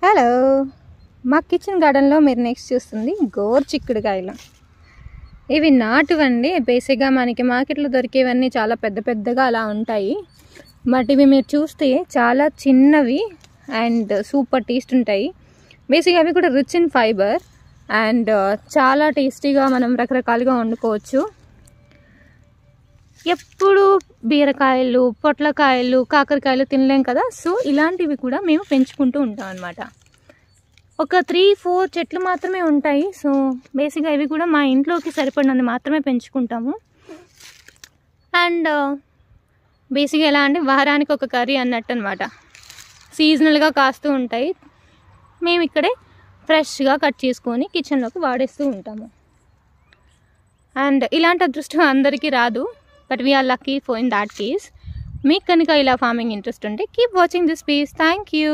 Hello, మా kitchen గార్డెన్లో మీరు నెక్స్ట్ చూస్తుంది గోరు చిక్కుడుకాయలు. ఇవి నాటువండి. బేసిక్గా మనకి మార్కెట్లో దొరికేవన్నీ చాలా పెద్ద పెద్దగా అలా ఉంటాయి. బట్ ఇవి మీరు చూస్తే చాలా చిన్నవి అండ్ సూపర్ టేస్ట్ ఉంటాయి. బేసిక్గా అవి కూడా రిచ్ ఇన్ ఫైబర్ అండ్ చాలా టేస్టీగా మనం రకరకాలుగా వండుకోవచ్చు. ఎప్పుడు బీరకాయలు, పొట్లకాయలు, కాకరకాయలు తినలేం కదా, సో ఇలాంటివి కూడా మేము పెంచుకుంటూ ఉంటాం అన్నమాట. ఒక 3-4 చెట్లు మాత్రమే ఉంటాయి. సో బేసిక్గా ఇవి కూడా మా ఇంట్లోకి సరిపడినది మాత్రమే పెంచుకుంటాము. అండ్ బేసిక్గా ఎలా అంటే వారానికి ఒక కర్రీ అన్నట్టు అనమాట. సీజనల్గా కాస్తూ ఉంటాయి. మేము ఇక్కడే ఫ్రెష్గా కట్ చేసుకొని కిచెన్లోకి వాడేస్తూ ఉంటాము. అండ్ ఇలాంటి అదృష్టం అందరికీ రాదు, but we are lucky for in that case. మీకు కనుక ఇలా ఫార్మింగ్ ఇంట్రెస్ట్ ఉంటే keep watching this please. Thank you.